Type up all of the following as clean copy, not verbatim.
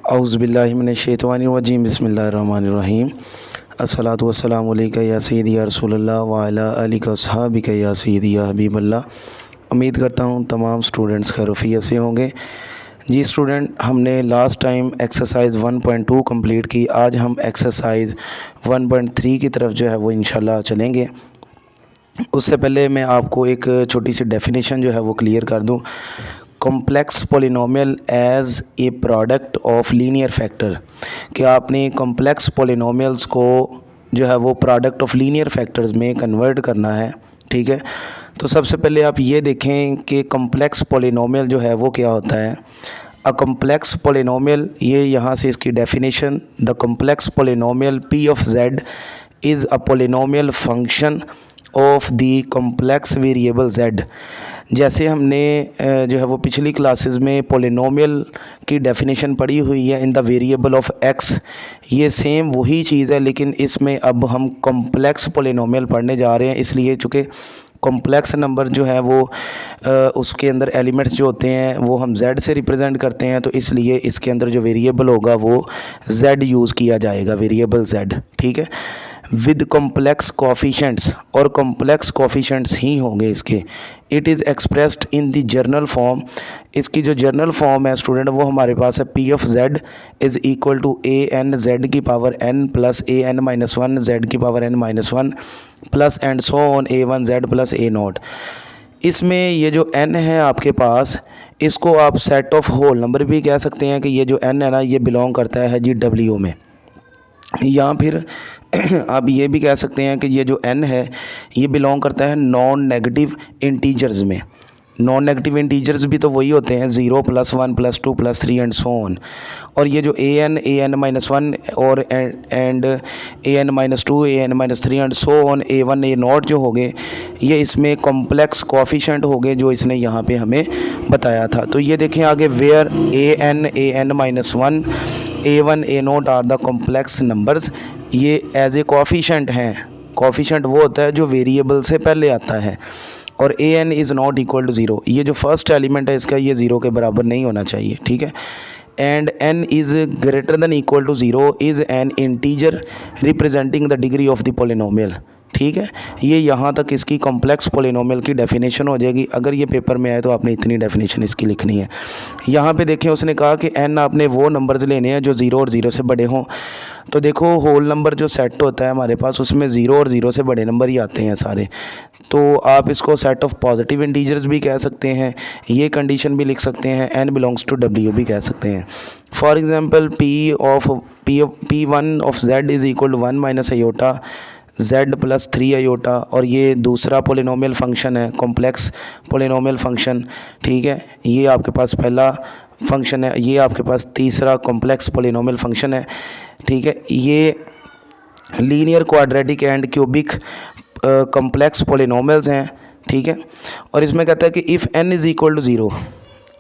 औज़ुबिल्लाहिमिनश्शैतानिर्रजीम बिस्मिल्लाहिर्रहमानिर्रहीम अस्सलातु वस्सलामु अलैका या सय्यदी या रसूलल्लाह व अला आलिका वअस्हाबिका या सय्यदी या हबीबल्लाह। उम्मीद करता हूँ तमाम स्टूडेंट्स खैरियत से होंगे। जी स्टूडेंट, हमने लास्ट टाइम एक्सरसाइज 1.2 कंप्लीट की। आज हम एक्सरसाइज 1.3 की तरफ जो है वो इंशाल्लाह चलेंगे। उससे पहले मैं आपको एक छोटी सी डेफिनेशन जो है वो क्लियर कर दूं। Complex polynomial as a product of linear factor, कि आपने कॉम्प्लेक्स पोलिनोमियल्स को जो है वो प्रोडक्ट ऑफ लीनियर फैक्टर्स में कन्वर्ट करना है। ठीक है, तो सबसे पहले आप ये देखें कि कॉम्प्लेक्स पोलिनोमियल जो है वो क्या होता है। अ कॉम्प्लेक्स पोलिनोमियल, ये यहाँ से इसकी definition, the complex polynomial P of Z is a polynomial function of the complex variable Z. जैसे हमने जो है वो पिछली क्लासेस में पोलिनोमियल की डेफिनेशन पढ़ी हुई है in the variable of x, ये सेम वही चीज़ है, लेकिन इसमें अब हम कॉम्प्लेक्स पोलिनोमियल पढ़ने जा रहे हैं। इसलिए चूँकि कॉम्प्लेक्स नंबर जो है वो उसके अंदर एलिमेंट्स जो होते हैं वो हम z से रिप्रेजेंट करते हैं, तो इसलिए इसके अंदर जो वेरिएबल होगा वो z यूज़ किया जाएगा, वेरिएबल z। ठीक है, विद कॉम्प्लेक्स कोफिशेंट्स, और कॉम्प्लेक्स कोफिशेंट्स ही होंगे इसके। It is expressed in the journal form, इसकी जो जर्नल फॉर्म है स्टूडेंट वो हमारे पास है P of Z is equal to A N Z की power n plus A N minus one Z की power n minus one plus and so on A one Z plus A naught. इसमें ये जो n है आपके पास, इसको आप set of whole number भी कह सकते हैं कि ये जो n है ना, ये बिलोंग करता है जी w में, या फिर आप ये भी कह सकते हैं कि ये जो n है ये बिलोंग करता है नॉन नेगेटिव इंटीजर्स में। नॉन नेगेटिव इंटीजर्स भी तो वही होते हैं 0 plus 1 plus 2 plus 3 and so on. और ये जो ए एन माइनस वन और and A N minus two A N minus three and so on A one A naught जो हो गए, ये इसमें कॉम्प्लेक्स कोफिशिएंट हो गए जो इसने यहाँ पे हमें बताया था। तो ये देखें आगे, where A N minus one A one A naught are the complex numbers, ये एज ए कोफिशिएंट हैं। कोफिशिएंट वो होता है जो वेरिएबल से पहले आता है, और a n is not equal to zero, ये जो फर्स्ट एलिमेंट है इसका ये ज़ीरो के बराबर नहीं होना चाहिए। ठीक है, and n is greater than equal to zero is an integer representing the degree of the polynomial. ठीक है, ये यहाँ तक इसकी कॉम्प्लेक्स पोलिनोमियल की डेफिनेशन हो जाएगी। अगर ये पेपर में आए तो आपने इतनी डेफिनेशन इसकी लिखनी है। यहाँ पे देखें उसने कहा कि n आपने वो नंबर्स लेने हैं जो 0 और 0 से बड़े हों। तो देखो होल नंबर जो सेट होता है हमारे पास उसमें 0 और 0 से बड़े नंबर ही आते हैं सारे। तो आप इसको सेट ऑफ पॉजिटिव इंटीजर्स भी कह सकते हैं, ये कंडीशन भी लिख सकते हैं, n बिलोंग्स टू w भी कह सकते हैं। For example P one of z is equal to 1 minus iota z plus 3 iota, और ये दूसरा पोलिनोमियल फंक्शन है, कॉम्प्लेक्स पोलिनोमियल फंक्शन। ठीक है, ये आपके पास पहला फंक्शन है, ये आपके पास तीसरा कॉम्प्लेक्स पोलिनोमियल फंक्शन है। ठीक है, ये linear quadratic and cubic complex polynomials हैं। ठीक है, और इसमें कहता है कि if n is equal to zero,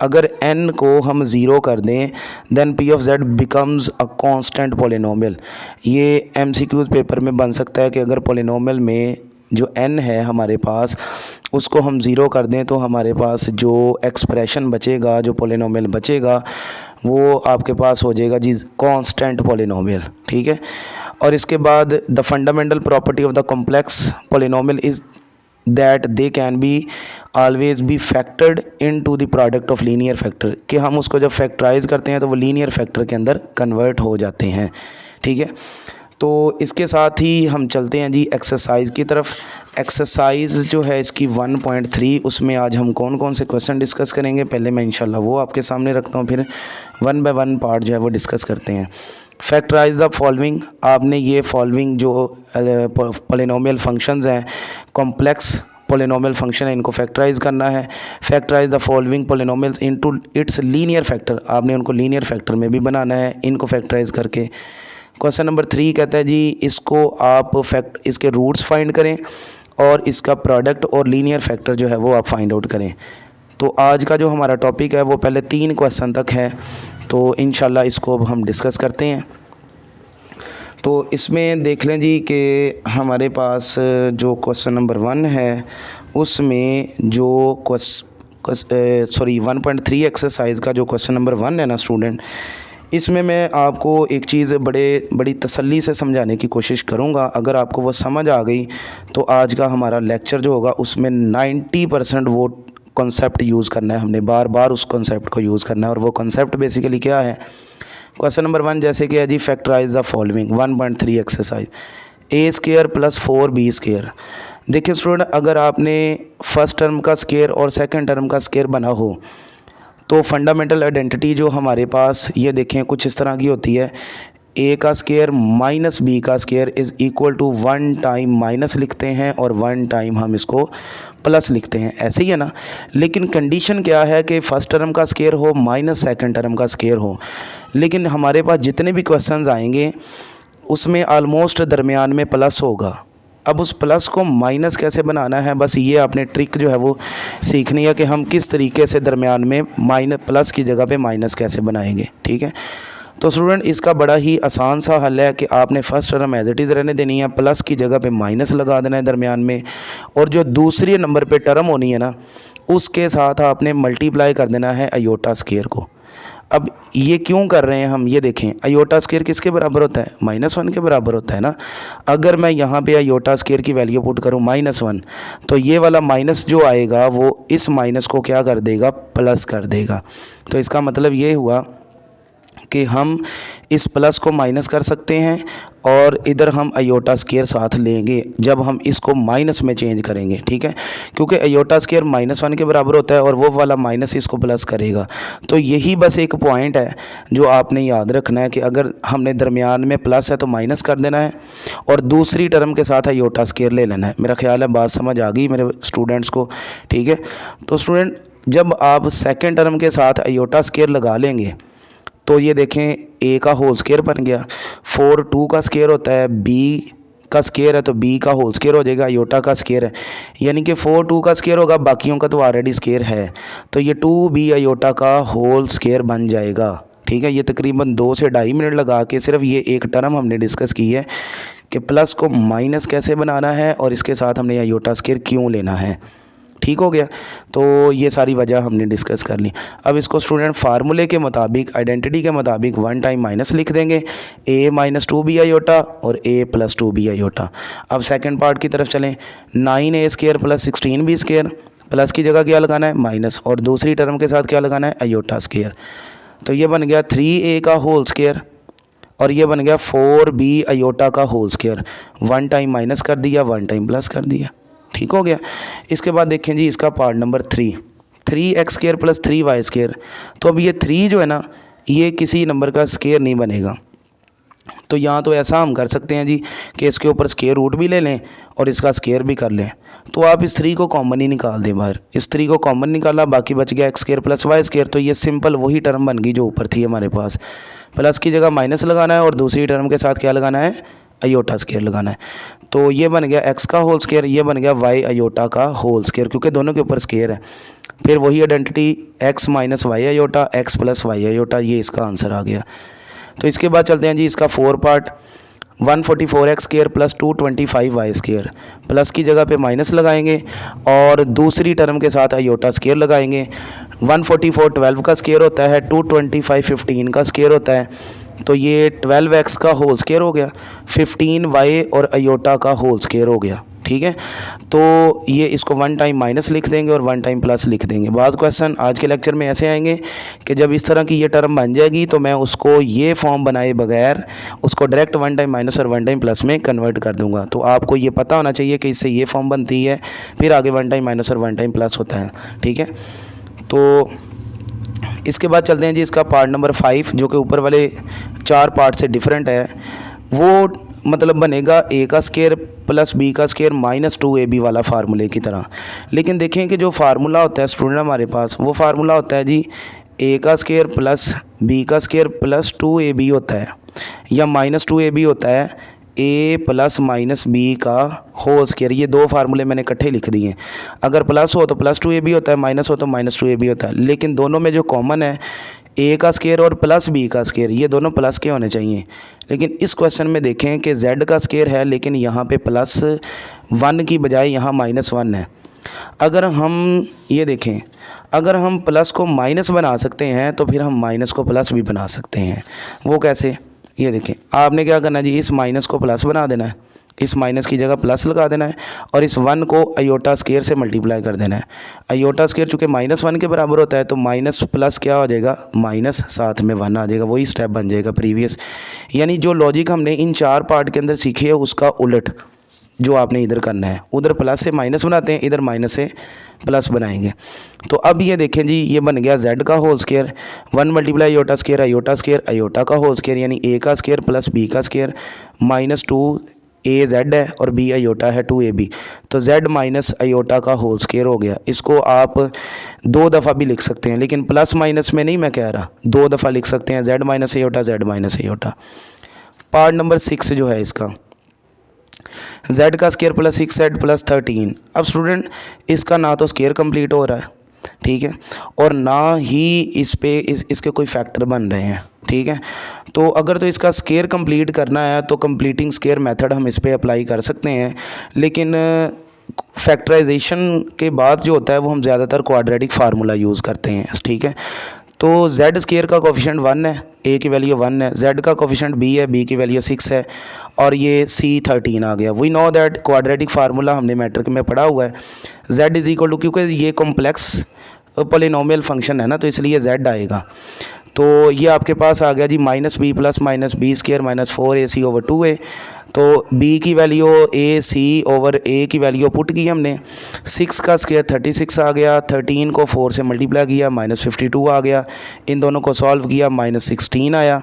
अगर n को हम ज़ीरो कर दें then p of z becomes a constant polynomial. ये MCQs पेपर में बन सकता है कि अगर पोलिनोमियल में जो n है हमारे पास उसको हम ज़ीरो कर दें तो हमारे पास जो एक्सप्रेशन बचेगा, जो पोलिनोमियल बचेगा वो आपके पास हो जाएगा जी कांस्टेंट पोलिनोमियल। ठीक है, और इसके बाद the fundamental property of the complex polynomial is that they can be always be factored into the product of linear factor, कि हम उसको जब फैक्टराइज करते हैं तो वो लीनियर फैक्टर के अंदर कन्वर्ट हो जाते हैं। ठीक है, तो इसके साथ ही हम चलते हैं जी एक्सरसाइज की तरफ। एक्सरसाइज जो है इसकी 1.3, उसमें आज हम कौन कौन से क्वेश्चन डिस्कस करेंगे पहले मैं इंशाल्लाह वो आपके सामने रखता हूँ, फिर 1 बाय 1 पार्ट जो है वो डिस्कस करते हैं। फैक्टराइज द फॉलोइंग, आपने ये फॉलोइंग जो पोलिनोमियल फंक्शंस हैं, कॉम्प्लेक्स पोलिनोमियल फंक्शन है, इनको फैक्टराइज करना है। Factorise the following polynomials into its linear factor, आपने उनको लीनियर फैक्टर में भी बनाना है इनको फैक्टराइज करके। क्वेश्चन नंबर 3 कहता है जी इसको आप इसके रूट्स फाइंड करें और इसका प्रोडक्ट और लीनियर फैक्टर जो है वो आप फाइंड आउट करें। तो आज का जो हमारा टॉपिक है वो पहले 3 क्वेश्चन तक है, तो इंशाल्लाह इसको अब हम डिस्कस करते हैं। तो इसमें देख लें जी कि हमारे पास जो क्वेश्चन नंबर 1 है उसमें जो 1.3 एक्सरसाइज का जो क्वेश्चन नंबर 1 है ना स्टूडेंट, इसमें मैं आपको एक चीज़ बड़ी तसल्ली से समझाने की कोशिश करूँगा। अगर आपको वो समझ आ गई तो आज का हमारा लेक्चर जो होगा उसमें 90% वो कॉन्सेप्ट यूज़ करना है, हमने बार बार उस कॉन्सेप्ट को यूज़ करना है। और वो कॉन्सेप्ट बेसिकली क्या है? क्वेश्चन नंबर 1 जैसे कि है जी, factorize the following 1.3 exercise a square plus 4b square. देखिए स्टूडेंट, अगर आपने फर्स्ट टर्म का स्क्वायर और सेकंड टर्म का स्क्वायर बना हो तो फंडामेंटल आइडेंटिटी जो हमारे पास ये देखें कुछ इस तरह की होती है, ए का स्क्वायर माइनस बी का square is equal to 1 time minus लिखते हैं और 1 टाइम हम इसको प्लस लिखते हैं, ऐसे ही है ना। लेकिन कंडीशन क्या है कि फ़र्स्ट टर्म का स्क्वायर हो माइनस सेकंड टर्म का स्क्वायर हो। लेकिन हमारे पास जितने भी क्वेश्चंस आएंगे उसमें ऑलमोस्ट दरमियान में प्लस होगा। अब उस प्लस को माइनस कैसे बनाना है, बस ये आपने ट्रिक जो है वो सीखनी है कि हम किस तरीके से दरमियान में माइनस प्लस की जगह पे माइनस कैसे बनाएंगे, ठीक है। तो स्टूडेंट इसका बड़ा ही आसान सा हल है कि आपने first term as it is रहने देनी है, प्लस की जगह पे माइनस लगा देना है दरमियान में, और जो दूसरी नंबर पे टर्म होनी है ना उसके साथ आपने मल्टीप्लाई कर देना है अयोटा स्क्वायर को। अब ये क्यों कर रहे हैं हम, ये देखें, अयोटा स्क्वायर किसके बराबर होता है? -1 के बराबर होता है ना। अगर मैं यहाँ पे अयोटा स्क्वायर की वैल्यू पुट करूँ -1, तो ये वाला माइनस जो आएगा वो इस माइनस को क्या कर देगा? प्लस कर देगा। तो इसका मतलब ये हुआ कि हम इस प्लस को माइनस कर सकते हैं और इधर हम अयोटा स्क्वायर साथ लेंगे जब हम इसको माइनस में चेंज करेंगे, ठीक है। क्योंकि अयोटा स्क्वायर -1 के बराबर होता है और वो वाला माइनस इसको प्लस करेगा। तो यही बस एक पॉइंट है जो आपने याद रखना है कि अगर हमने दरमियान में प्लस है तो माइनस कर देना है और दूसरी टर्म के साथ अयोटा स्क्वायर ले लेना है। मेरा ख्याल है बात समझ आ गई मेरे स्टूडेंट्स को, ठीक है। तो स्टूडेंट जब आप सेकेंड टर्म के साथ अयोटा स्क्वायर लगा लेंगे तो ये देखें ए का होल स्क्वायर बन गया, 4 का स्क्वायर होता है, बी का स्क्वायर है तो बी का होल स्क्वायर हो जाएगा, अयोटा का स्क्वायर है, यानी कि 4 का स्क्वायर होगा, बाकियों का तो ऑलरेडी स्क्वायर है, तो ये 2b अयोटा का होल स्क्वायर बन जाएगा, ठीक है। ये तकरीबन 2 से 2.5 मिनट लगा के सिर्फ ये एक टर्म हमने डिस्कस की है कि प्लस को माइनस कैसे बनाना है और इसके साथ हमने अयोटा स्क्वायर क्यों लेना है, ठीक हो गया। तो ये सारी वजह हमने डिस्कस कर ली। अब इसको स्टूडेंट फार्मूले के मुताबिक, आइडेंटिटी के मुताबिक 1 टाइम माइनस लिख देंगे, a माइनस 2b अयोटा और a प्लस 2b अयोटा। अब सेकंड पार्ट की तरफ चलें, 9a square plus 16b square, plus की जगह क्या लगाना है? माइनस, और दूसरी टर्म के साथ क्या लगाना है? Iota square. तो ये बन गया 3a का होल स्क्वायर और ये बन गया 4b अयोटा का होल स्क्वायर। 1 टाइम माइनस कर दिया, 1 टाइम प्लस कर दिया, ठीक हो गया। इसके बाद देखें जी इसका part number 3x square plus 3y square. तो अब ये 3 जो है ना ये किसी नंबर का स्क्वायर नहीं बनेगा, तो यहाँ तो ऐसा हम कर सकते हैं जी कि इसके ऊपर स्क्वायर रूट भी ले लें और इसका स्क्वायर भी कर लें। तो आप इस 3 को कॉमन ही निकाल दें बाहर, इस 3 को कॉमन निकाला, बाकी बच गया x square plus y square. तो ये सिंपल वही टर्म बन गई जो ऊपर थी हमारे पास, प्लस की जगह माइनस लगाना है और दूसरी टर्म के साथ क्या लगाना है? अयोटा स्क्वायर लगाना है। तो ये बन गया x का होल स्क्वायर, ये बन गया y अयोटा का होल स्क्वायर, क्योंकि दोनों के ऊपर स्क्वायर है। फिर वही identity x minus y iota, x plus y iota, ये इसका आंसर आ गया। तो इसके बाद चलते हैं जी इसका 4 part, 144x square plus 225y square, plus की जगह पे माइनस लगाएंगे और दूसरी टर्म के साथ अयोटा स्क्वायर लगाएंगे। 144 12 का स्क्वायर होता है, 225 15 का स्क्वायर होता है, तो ये 12x का होल स्क्वायर हो गया, 15y और अयोटा का होल स्क्वायर हो गया, ठीक है। तो ये इसको 1 टाइम माइनस लिख देंगे और 1 टाइम प्लस लिख देंगे। बाद क्वेश्चन आज के लेक्चर में ऐसे आएंगे कि जब इस तरह की ये टर्म बन जाएगी तो मैं उसको ये फॉर्म बनाए बगैर उसको डायरेक्ट 1 टाइम माइनस और 1 टाइम प्लस में कन्वर्ट कर दूंगा। तो आपको ये पता होना चाहिए कि इससे ये फॉर्म बनती है, फिर आगे 1 टाइम माइनस और 1 टाइम प्लस होता है, ठीक है। तो इसके बाद चलते हैं जी इसका पार्ट नंबर 5 जो कि ऊपर वाले 4 पार्ट से डिफरेंट है। वो मतलब बनेगा a का स्क्वायर प्लस b का स्क्वायर माइनस 2ab वाला फार्मूले की तरह। लेकिन देखें कि जो फार्मूला होता है स्टूडेंट हमारे पास, वो फार्मूला होता है जी a का स्क्वायर प्लस b का स्क्वायर प्लस 2ab होता है, या माइनस 2ab होता है a प्लस माइनस बी का होल स्क्वायर। ये दो फार्मूले मैंने इकट्ठे लिख दिए हैं। अगर प्लस हो तो प्लस 2ab होता है, माइनस हो तो माइनस 2ab होता है। लेकिन दोनों में जो कॉमन है a का स्क्वायर और प्लस b का स्क्वायर, ये दोनों प्लस के होने चाहिए। लेकिन इस क्वेश्चन में देखें कि z का स्क्वायर है लेकिन यहाँ पे +1 की बजाय यहाँ -1 है। अगर हम ये देखें, अगर हम प्लस को माइनस बना सकते हैं तो फिर हम माइनस को प्लस भी बना सकते हैं। वो कैसे? ये देखें, आपने क्या करना है जी, इस माइनस को प्लस बना देना है, इस माइनस की जगह प्लस लगा देना है और इस 1 को अयोटा स्केयर से मल्टीप्लाई कर देना है। अयोटा स्केयर चूँकि -1 के बराबर होता है तो माइनस प्लस क्या हो जाएगा, माइनस, साथ में 1 आ जाएगा, वही स्टेप बन जाएगा प्रीवियस। यानी जो लॉजिक हमने इन 4 पार्ट के अंदर सीखी है उसका उलट जो आपने इधर करना है। उधर प्लस से माइनस बनाते हैं, इधर माइनस से प्लस बनाएंगे। तो अब ये देखें जी, ये बन गया z का whole square, 1 multiply iota square, iota square, iota का होल स्केयर यानी a का स्केयर प्लस b का स्केयर, -2 a z है और b अयोटा है 2ab, तो z माइनस अयोटा का होल स्केयर हो गया। इसको आप 2 दफ़ा भी लिख सकते हैं, लेकिन प्लस माइनस में नहीं मैं कह रहा, 2 दफ़ा लिख सकते हैं, z minus iota, z minus iota. Part number 6 जो है इसका, z का स्केयर प्लस 6z प्लस 13। अब स्टूडेंट इसका ना तो स्केयर कंप्लीट हो रहा है, ठीक है, और ना ही इस पे इसके कोई फैक्टर बन रहे हैं, ठीक है। तो अगर तो इसका स्केयर कंप्लीट करना है तो कंप्लीटिंग स्केयर मेथड हम इस पे अप्लाई कर सकते हैं, लेकिन फैक्टराइजेशन के बाद जो होता है वो हम ज़्यादातर क्वाड्रेटिक फार्मूला यूज़ करते हैं, ठीक है। तो z स्केयर का कोफिशिएंट 1 है, a की वैल्यू 1 है, z का कोफिशिएंट b है, b की वैल्यू 6 है और ये c 13 आ गया। We know that quadratic formula हमने मैट्रिक में पढ़ा हुआ है, z इज़ इक्वल टू, क्योंकि ये कॉम्प्लेक्स पॉलिनोमियल फंक्शन है ना तो इसलिए z आएगा। तो ये आपके पास आ गया जी -b plus -b square -4ac over 2a। तो b की वैल्यू ac ओवर a की वैल्यू पुट की हमने, 6 का स्केयर 36 आ गया, 13 को 4 से मल्टीप्लाई किया -52 आ गया, इन दोनों को सॉल्व किया -16 आया,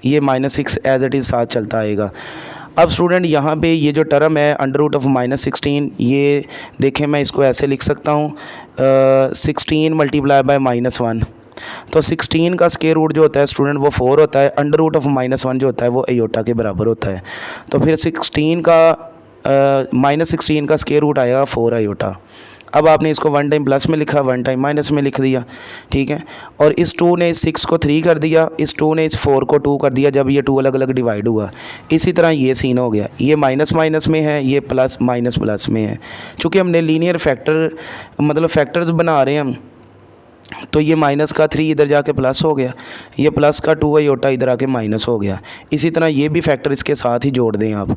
ये -6 एज इट इज़ साथ चलता आएगा। अब स्टूडेंट यहाँ पे ये जो टर्म है √16, ये देखें मैं इसको ऐसे लिख सकता हूँ 16 मल्टीप्लाई बाय -1, तो 16 का स्केयर रूट जो होता है स्टूडेंट वो 4 होता है, √1 जो होता है वो अयोटा के बराबर होता है। तो फिर 16 का -16 का स्केयर रूट आएगा 4 अयोटा। अब आपने इसको 1 टाइम प्लस में लिखा, 1 टाइम माइनस में लिख दिया, ठीक है। और इस 2 ने इस 6 को 3 कर दिया, इस 2 ने इस 4 को 2 कर दिया जब ये 2 अलग अलग डिवाइड हुआ। इसी तरह ये सीन हो गया, ये माइनस माइनस में है, ये प्लस माइनस प्लस में है। चूँकि हमने लीनियर फैक्टर मतलब फैक्टर्स बना रहे हैं हम, तो ये माइनस का 3 इधर जाके प्लस हो गया, ये प्लस का 2 अयोटा इधर आके माइनस हो गया। इसी तरह ये भी फैक्टर इसके साथ ही जोड़ दें आप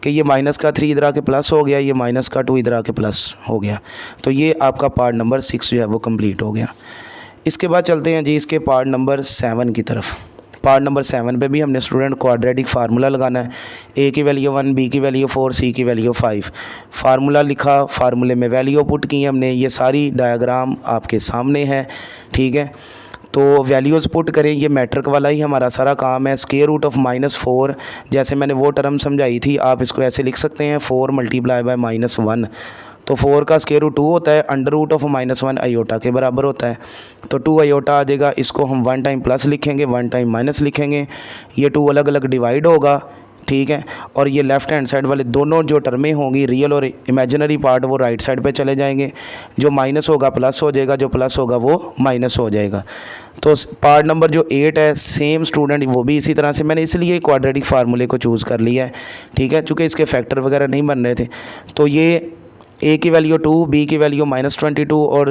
कि ये माइनस का 3 इधर आके प्लस हो गया, ये माइनस का 2 इधर आके प्लस हो गया। तो ये आपका पार्ट नंबर 6 जो है वो कंप्लीट हो गया। इसके बाद चलते हैं जी इसके पार्ट नंबर 7 की तरफ। पार्ट नंबर 7 पे भी हमने स्टूडेंट क्वाड्रेटिक फार्मूला लगाना है। a की वैल्यू 1, b की वैल्यू 4, c की वैल्यू 5। फार्मूला लिखा, फार्मूले में वैल्यू पुट की हमने, ये सारी डायग्राम आपके सामने है, ठीक है। तो वैल्यूज़ पुट करें, ये मैट्रिक वाला ही हमारा सारा काम है। स्केयर रूट ऑफ -4, जैसे मैंने वो टर्म समझाई थी, आप इसको ऐसे लिख सकते हैं 4 मल्टीप्लाई बाय -1। तो 4 का स्केयर रूट 2 होता है, √1 अयोटा के बराबर होता है। तो 2 अयोटा आ जाएगा, इसको हम 1 टाइम प्लस लिखेंगे, 1 टाइम माइनस लिखेंगे, ये 2 अलग अलग डिवाइड होगा, ठीक है। और ये लेफ़्ट हैंड साइड वाले दोनों जो टर्में होंगी, रियल और इमेजिनरी पार्ट, वो राइट साइड पे चले जाएंगे। जो माइनस होगा प्लस हो जाएगा, जो प्लस होगा वो माइनस हो जाएगा। तो पार्ट नंबर जो 8 है, सेम स्टूडेंट वो भी इसी तरह से, मैंने इसलिए क्वाड्रेटिक फार्मूले को चूज़ कर लिया है, ठीक है, चूँकि इसके फैक्टर वगैरह नहीं बन रहे थे। तो ये a की वैल्यू 2, b की वैल्यू -22 और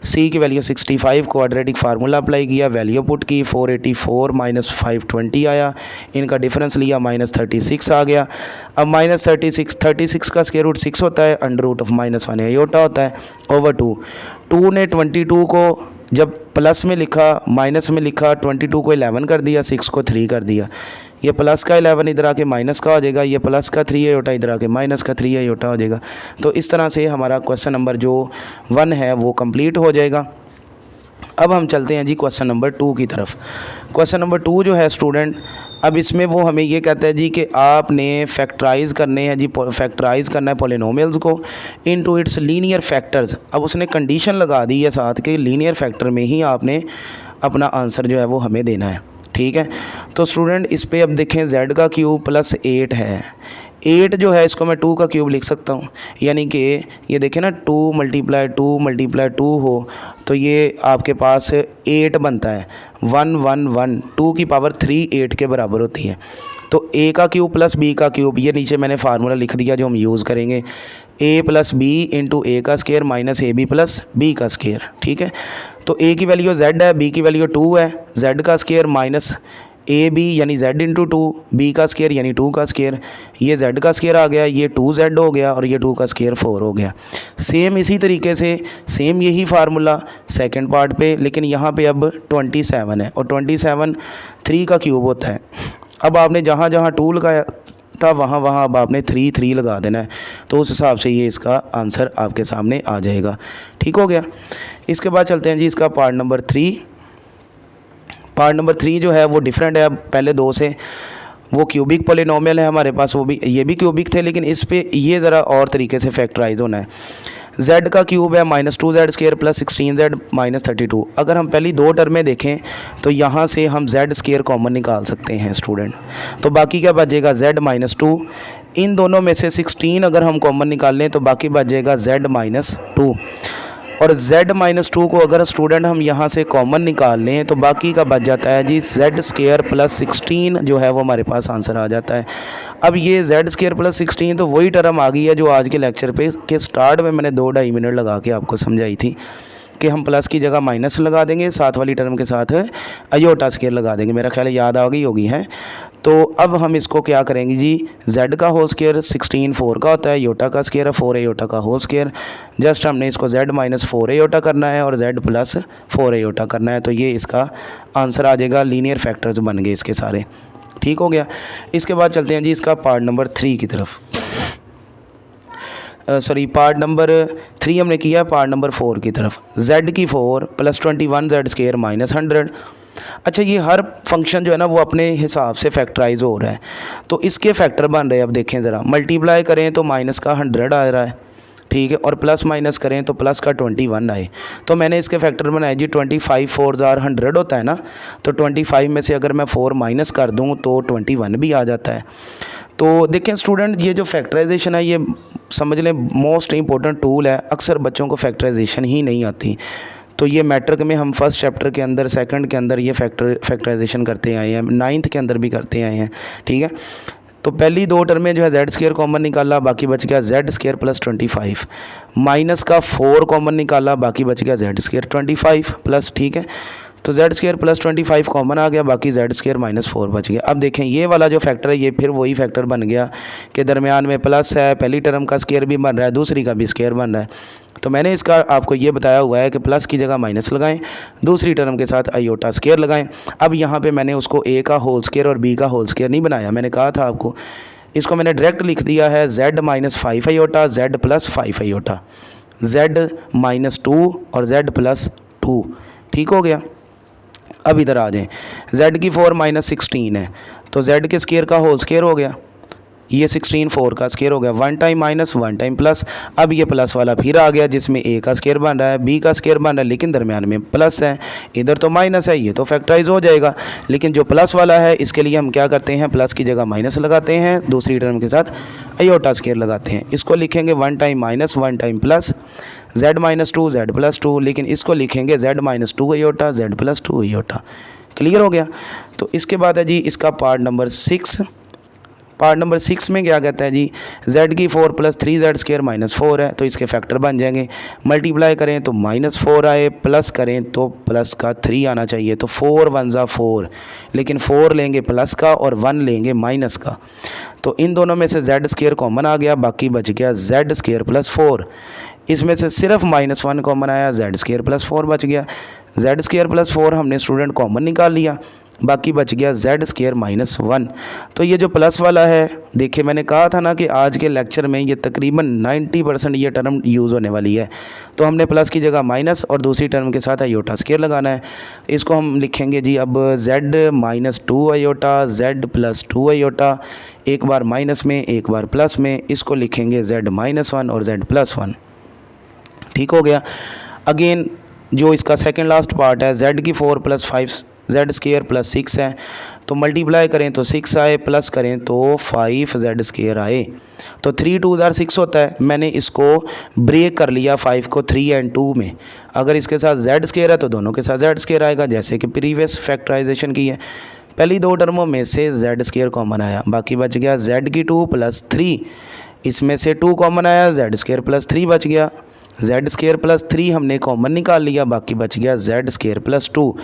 c की वैल्यू 65, क्वाड्रेटिक फार्मूला अप्लाई किया, वैल्यू पुट की, 484 -520 आया, इनका डिफरेंस लिया -36 आ गया। अब -36 का स्क्वायर रूट 6 होता है, √1 अयोटा होता है ओवर 2 ने 22 को जब प्लस में लिखा, माइनस में लिखा, 22 को 11 कर दिया, 6 को 3 कर दिया, ये प्लस का 11 इधर आके माइनस का हो जाएगा, ये प्लस का 3 अयोटा इधर आके माइनस का 3 अयोटा हो जाएगा। तो इस तरह से हमारा क्वेश्चन नंबर जो 1 है वो कंप्लीट हो जाएगा। अब हम चलते हैं जी क्वेश्चन नंबर 2 की तरफ। क्वेश्चन नंबर 2 जो है स्टूडेंट, अब इसमें वो हमें ये कहता है जी कि आपने फैक्टराइज़ करने हैं जी, फैक्टराइज़ करना है पॉलिनोमियल्स को इनटू इट्स लीनियर फैक्टर्स। अब उसने कंडीशन लगा दी है साथ कि लीनियर फैक्टर में ही आपने अपना आंसर जो है वो हमें देना है, ठीक है। तो स्टूडेंट इस पे अब देखें, z का क्यूब प्लस 8 है, 8 जो है इसको मैं 2 का क्यूब लिख सकता हूँ, यानी कि ये देखें ना 2 मल्टीप्लाई 2 हो तो ये आपके पास 8 बनता है, 1 1 1, 2 की पावर 3 8 के बराबर होती है। तो a का क्यूब प्लस b का क्यूब, ये नीचे मैंने फार्मूला लिख दिया जो हम यूज़ करेंगे, a plus b into a का square minus a b plus b का स्केयर। ठीक है, तो a की वैल्यू z है, b की वैल्यू 2 है, z का स्केयर माइनस ए बी यानी z इंटू 2, बी का स्केयर यानी 2 का स्केयर, ये z का स्केयर आ गया, ये 2z हो गया और ये 2 का स्केयर 4 हो गया। सेम इसी तरीके से सेम यही फार्मूला सेकंड पार्ट पे, लेकिन यहाँ पे अब 27 है और 27 3 का क्यूब होता है। अब आपने जहाँ जहाँ 2 लगाया था वहाँ वहाँ अब आपने 3 लगा देना है, तो उस हिसाब से ये इसका आंसर आपके सामने आ जाएगा। ठीक हो गया। इसके बाद चलते हैं जी इसका पार्ट नंबर 3। पार्ट नंबर 3 जो है वो डिफरेंट है अब पहले 2 से। वो क्यूबिक पॉलिनोमियल है हमारे पास, वो भी ये भी क्यूबिक थे, लेकिन इस पे ये ज़रा और तरीके से फैक्टराइज होना है। z का क्यूब है -2z square plus 16z minus 32। अगर हम पहली 2 टर्में देखें तो यहाँ से हम z स्केयर कॉमन निकाल सकते हैं स्टूडेंट, तो बाकी क्या बचेगा z -2। इन दोनों में से 16 अगर हम कॉमन निकाल लें तो बाकी बचेगा z -2, और z -2 को अगर स्टूडेंट हम यहाँ से कॉमन निकाल लें तो बाकी का बच जाता है जी z स्केयर प्लस 16 जो है वो हमारे पास आंसर आ जाता है। अब ये z स्केयर प्लस 16 तो वही टर्म आ गई है जो आज के लेक्चर पे के स्टार्ट में मैंने 2-2.5 मिनट लगा के आपको समझाई थी कि हम प्लस की जगह माइनस लगा देंगे, साथ वाली टर्म के साथ अयोटा स्केयर लगा देंगे। मेरा ख्याल है याद आ गई होगी है। तो अब हम इसको क्या करेंगे जी, z का होल स्केयर 16 4 का होता है, योटा का स्केयर है 4 अयोटा का होल स्केयर। जस्ट हमने इसको z -4 अयोटा करना है और z प्लस 4 अयोटा करना है, तो ये इसका आंसर आ जाएगा। लीनियर फैक्टर्स बन गए इसके सारे। ठीक हो गया। इसके बाद चलते हैं जी इसका पार्ट नंबर 3 की तरफ। सॉरी पार्ट नंबर 3 हमने किया, पार्ट नंबर 4 की तरफ। z की 4 प्लस 21z स्केयर माइनस 100। अच्छा, ये हर फंक्शन जो है ना वो अपने हिसाब से फैक्टराइज हो रहा है, तो इसके फैक्टर बन रहे हैं। अब देखें ज़रा, मल्टीप्लाई करें तो माइनस का 100 आ रहा है, ठीक है, और प्लस माइनस करें तो प्लस का 21 आए। तो मैंने इसके फैक्टर बनाए जी 25 4 100 होता है ना, तो 25 में से अगर मैं 4 माइनस कर दूं तो 21 भी आ जाता है। तो देखें स्टूडेंट, ये जो फैक्टराइजेशन है ये समझ लें मोस्ट इंपॉर्टेंट टूल है। अक्सर बच्चों को फैक्टराइजेशन ही नहीं आती, तो ये मैट्रिक में हम फर्स्ट चैप्टर के अंदर, सेकंड के अंदर ये फैक्टराइजेशन करते आए हैं, 9th के अंदर भी करते आए हैं। ठीक है, तो पहली 2 टर्में जो है z स्केयर कॉमन निकाला, बाकी बच गया z स्केयर प्लस 25, माइनस का 4 कॉमन निकाला, बाकी बच गया z स्केयर 25 प्लस। ठीक है, तो z स्केयर प्लस 25 कॉमन आ गया, बाकी z स्केयर -4 बच गया। अब देखें ये वाला जो फैक्टर है ये फिर वही फैक्टर बन गया कि दरमियान में प्लस है, पहली टर्म का स्केयर भी बन रहा है, दूसरी का भी स्केयर बन रहा है। तो मैंने इसका आपको ये बताया हुआ है कि प्लस की जगह माइनस लगाएं, दूसरी टर्म के साथ अयोटा स्केयर लगाएं। अब यहाँ पे मैंने उसको a का होल स्केयर और b का होल स्केयर नहीं बनाया, मैंने कहा था आपको, इसको मैंने डायरेक्ट लिख दिया है z -5 iota z plus 5 iota, z -2 और z प्लस 2। ठीक हो गया। अब इधर आ जाएं, z की 4 -16 है, तो z के स्केयर का होल स्केयर हो गया, ये 16 4 का स्केयर हो गया, 1 टाइम माइनस 1 टाइम प्लस। अब ये प्लस वाला फिर आ गया जिसमें a का स्केयर बन रहा है, b का स्केयर बन रहा है, लेकिन दरमियान में प्लस है, इधर तो माइनस है, ये तो फैक्टराइज हो जाएगा। लेकिन जो प्लस वाला है इसके लिए हम क्या करते हैं, प्लस की जगह माइनस लगाते हैं, दूसरी टर्म के साथ अयोटा स्केयर लगाते हैं। इसको लिखेंगे 1 time minus 1 time plus z -2 z plus 2, लेकिन इसको लिखेंगे z -2 iota z plus 2 iota. Clear हो गया। तो इसके बाद है जी इसका पार्ट नंबर 6। पार्ट नंबर 6 में क्या कहता है जी, z की 4 प्लस 3z स्केयर -4 है, तो इसके फैक्टर बन जाएंगे। मल्टीप्लाई करें तो -4 आए, प्लस करें तो प्लस का 3 आना चाहिए, तो 4 1 ज़ा 4, लेकिन 4 लेंगे प्लस का और 1 लेंगे माइनस का, तो इन दोनों में से z स्केयर कॉमन आ गया, बाकी बच गया z स्केयर प्लस 4। इसमें से सिर्फ -1 कॉमन आया, z स्केयर प्लस 4 बच गया। z स्केयर प्लस 4 हमने स्टूडेंट कॉमन निकाल लिया, बाकी बच गया z स्केयर -1। तो ये जो प्लस वाला है, देखिए मैंने कहा था ना कि आज के लेक्चर में ये तकरीबन 90% ये टर्म यूज़ होने वाली है। तो हमने प्लस की जगह माइनस और दूसरी टर्म के साथ अयोटा स्केयर लगाना है। इसको हम लिखेंगे जी अब z -2 iota z plus 2 iota, एक बार माइनस में एक बार प्लस में, इसको लिखेंगे z -1 और z प्लस 1। ठीक हो गया। अगेन जो इसका सेकंड लास्ट पार्ट है, z की 4 प्लस 5 z स्केयर प्लस 6 है, तो मल्टीप्लाई करें तो 6 आए, प्लस करें तो 5 z स्केयर आए, तो 3 2 ज़ा 6 होता है। मैंने इसको ब्रेक कर लिया 5 को 3 और 2 में। अगर इसके साथ z स्केयर है तो दोनों के साथ z स्केयर आएगा, जैसे कि प्रीवियस फैक्टराइजेशन की है। पहली दो टर्मों में से जेड स्क्वायर कॉमन आया, बाकी बच गया जेड की 2 + 3, इसमें से 2 कॉमन आया, जेड स्क्वायर + 3 बच गया, जेड स्क्वायर + 3 हमने कॉमन निकाल लिया, बाकी बच गया जेड स्क्वायर + 2।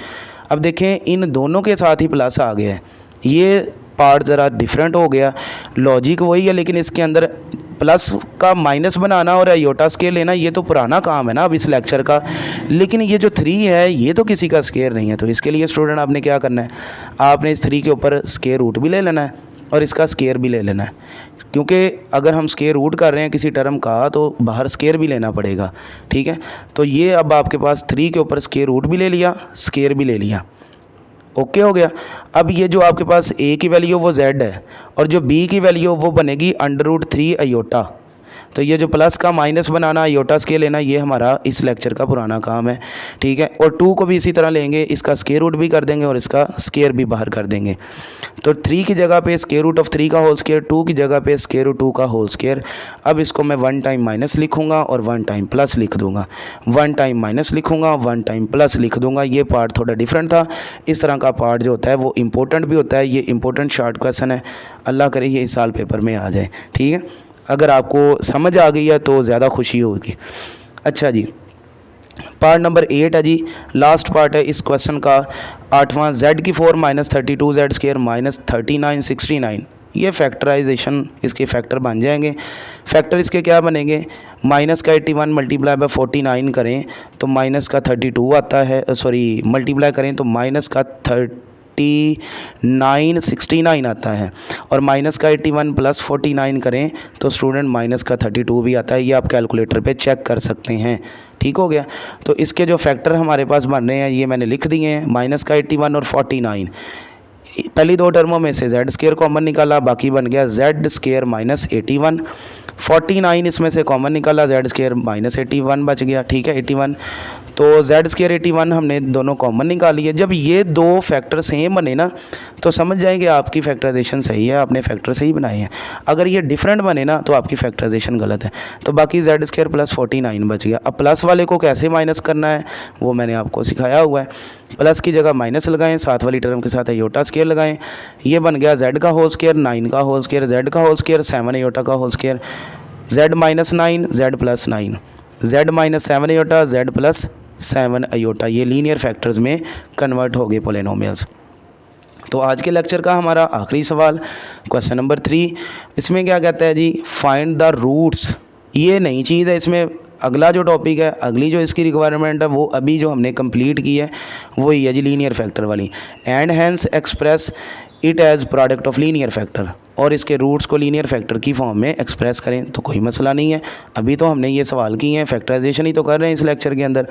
अब देखें इन दोनों के साथ ही प्लस आ गया है, ये पार्ट ज़रा डिफरेंट हो गया, लॉजिक वही है लेकिन इसके अंदर प्लस का माइनस बनाना और आयोटा स्केयर लेना ये तो पुराना काम है ना अब इस लेक्चर का। लेकिन ये जो 3 है ये तो किसी का स्केयर नहीं है, तो इसके लिए स्टूडेंट आपने क्या करना है, आपने इस 3 के ऊपर स्केयर रूट भी ले लेना है और इसका स्केयर भी ले लेना है, क्योंकि अगर हम स्केयर रूट कर रहे हैं किसी टर्म का तो बाहर स्केयर भी लेना पड़ेगा। ठीक है, तो ये अब आपके पास 3 के ऊपर स्केयर रूट भी ले लिया, स्केयर भी ले लिया, ओके हो गया। अब ये जो आपके पास a की वैल्यू वो z है और जो b की वैल्यू वो बनेगी √3 आयोटा। तो ये जो प्लस का माइनस बनाना आयोटा स्केयर लेना ये हमारा इस लेक्चर का पुराना काम है। ठीक है, और 2 को भी इसी तरह लेंगे, इसका स्केयर रूट भी कर देंगे और इसका स्केयर भी बाहर कर देंगे। तो 3 की जगह पे स्केयर रूट ऑफ 3 का होल स्केयर, 2 की जगह पे स्केयर रूट 2 का होल स्केयर। अब इसको मैं 1 टाइम माइनस लिखूंगा और 1 टाइम प्लस लिख दूंगा, 1 टाइम माइनस लिखूंगा, 1 टाइम प्लस लिख दूंगा। ये पार्ट थोड़ा डिफरेंट था, इस तरह का पार्ट जो होता है वो इंपॉर्टेंट भी होता है। ये इंपॉर्टेंट शॉर्ट क्वेश्चन है, अल्लाह करे ये इस साल पेपर में आ जाए। ठीक है, अगर आपको समझ आ गई है तो ज़्यादा खुशी होगी। अच्छा जी, पार्ट नंबर 8 है जी, लास्ट पार्ट है इस क्वेश्चन का, 8वां। z की 4 - 32 z स्क्वायर - 39 69, ये फैक्टराइजेशन इसके फैक्टर बन जाएंगे। फैक्टर इसके क्या बनेंगे, माइनस का 81 मल्टीप्लाई बाय 49 करें तो माइनस का 32 आता है, सॉरी मल्टीप्लाई करें तो माइनस का 69 आता है, और माइनस का 81 + 49 करें तो स्टूडेंट माइनस का 32 भी आता है। ये आप कैलकुलेटर पे चेक कर सकते हैं। ठीक हो गया, तो इसके जो फैक्टर हमारे पास बन रहे हैं ये मैंने लिख दिए हैं, माइनस का 81 और 49। पहली दो टर्मों में से जेड स्क्वायर कॉमन निकाला, बाकी बन गया जेड स्क्वायर - 81, 49 इसमें से कॉमन निकाला, जेड स्क्वायर - 81 बच गया। ठीक है, 81 तो जेड स्क्वायर 81 हमने दोनों कॉमन निकाली है। जब ये दो फैक्टर सेम बने ना तो समझ जाएंगे आपकी फैक्टराइजेशन सही है, आपने फैक्टर सही बनाए हैं। अगर ये डिफरेंट बने ना तो आपकी फैक्टराइजेशन गलत है। तो बाकी जेड स्क्वायर + 49 बच गया। अब प्लस वाले को कैसे माइनस करना है वो मैंने आपको सिखाया हुआ है। प्लस की जगह माइनस लगाएं, साथ वाली टर्म के साथ आयोटा स्क्वायर लगाएं, ये बन गया जेड का होल स्क्वायर, 9 का होल स्क्वायर, जेड का होल स्क्वायर, 7 आयोटा का whole square, z - 9 z + 9, z - 7 iota, Z + 7 iota. ये लीनियर फैक्टर्स में कन्वर्ट हो गए पोलिनोमियल्स। तो आज के लेक्चर का हमारा आखिरी सवाल क्वेश्चन नंबर 3, इसमें क्या कहता है जी, फाइंड द रूट्स। ये नई चीज़ है इसमें, अगला जो टॉपिक है, अगली जो इसकी रिक्वायरमेंट है वो अभी जो हमने कंप्लीट की है वही है जी लीनियर फैक्टर वाली। And hence express it as product of linear factor, और इसके रूट्स को लीनियर फैक्टर की फॉर्म में एक्सप्रेस करें तो कोई मसला नहीं है। अभी तो हमने ये सवाल किए हैं, फैक्टराइजेशन ही तो कर रहे हैं इस लेक्चर के अंदर।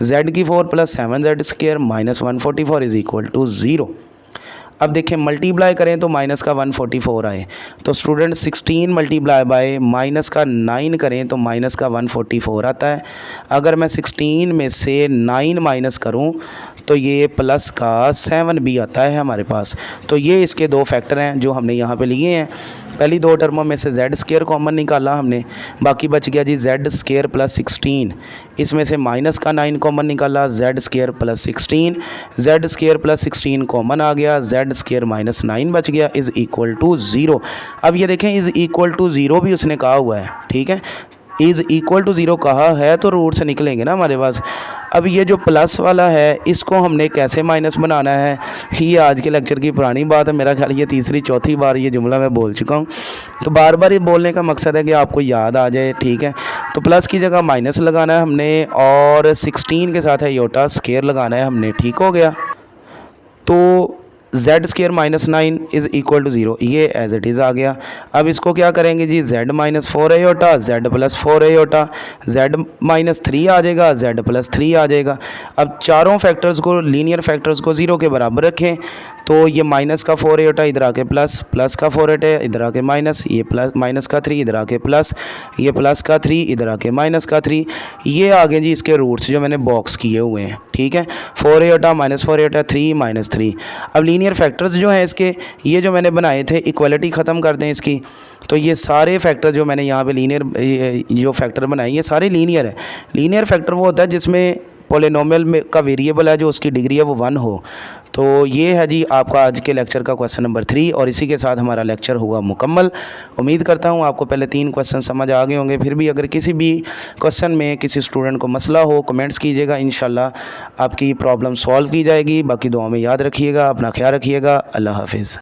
z की 4 + 7 z स्क्वायर - 144 = 0। अब देखें मल्टीप्लाई करें तो माइनस का 144 आए, तो स्टूडेंट 16 मल्टीप्लाई बाय माइनस का 9 करें तो माइनस का 144 आता है। अगर मैं 16 में से 9 माइनस करूं तो ये प्लस का 7 भी आता है हमारे पास। तो ये इसके दो फैक्टर हैं जो हमने यहाँ पे लिए हैं। पहली दो टर्मों में से जेड स्क्वायर कॉमन निकाला हमने, बाकी बच गया जी जेड स्क्वायर + 16, इसमें से माइनस का 9 कॉमन निकाला, z square + 16, z square + 16 common आ गया, जेड स्क्वायर - 9 बच गया = 0। अब ये देखें = 0 भी उसने कहा हुआ है। ठीक है, = 0 कहा है तो रूट से निकलेंगे ना हमारे पास। अब ये जो प्लस वाला है इसको हमने कैसे माइनस बनाना है, ये आज के लेक्चर की पुरानी बात है। मेरा ख्याल ये तीसरी चौथी बार ये जुमला मैं बोल चुका हूँ, तो बार बार ये बोलने का मकसद है कि आपको याद आ जाए। ठीक है, तो प्लस की जगह माइनस लगाना है हमने और 16 के साथ आयोटा स्क्वायर लगाना है हमने। ठीक हो गया, तो जेड स्क्वायर - 9 = 0, ये एज इट इज़ आ गया। अब इसको क्या करेंगे जी, Z - 4 iota, Z + 4 iota, Z - 3 आ जाएगा, जेड + 3 आ जाएगा। अब चारों फैक्टर्स को, लीनियर फैक्टर्स को 0 के बराबर रखें तो ये माइनस का 4 आयोटा इधर आके प्लस, प्लस का 4 आयोटा इधर आके माइनस, ये प्लस माइनस का 3 इधर आके प्लस, ये प्लस का 3 इधर आके माइनस का 3। ये आगे जी इसके रूट्स जो मैंने बॉक्स किए हुए हैं। ठीक है, 4 आयोटा - 4 आयोटा 3 - 3। अब लीनियर फैक्टर्स जो हैं इसके, ये जो मैंने बनाए थे, इक्वलिटी ख़त्म कर दें इसकी, तो ये सारे फैक्टर जो मैंने यहाँ पे लीनियर जो फैक्टर बनाए ये सारे लीनियर है। लीनियर फैक्टर वो होता है जिसमें पोलिनोमियल में का वेरिएबल है जो उसकी डिग्री है वो 1 हो। तो ये है जी आपका आज के लेक्चर का क्वेश्चन नंबर 3 और इसी के साथ हमारा लेक्चर हुआ मुकम्मल। उम्मीद करता हूँ आपको पहले 3 क्वेश्चन समझ आ गए होंगे। फिर भी अगर किसी भी क्वेश्चन में किसी स्टूडेंट को मसला हो कमेंट्स कीजिएगा, इंशाल्लाह आपकी प्रॉब्लम सॉल्व की जाएगी। बाकी दुआ में याद रखिएगा, अपना ख्याल रखिएगा। अल्लाह हाफिज़।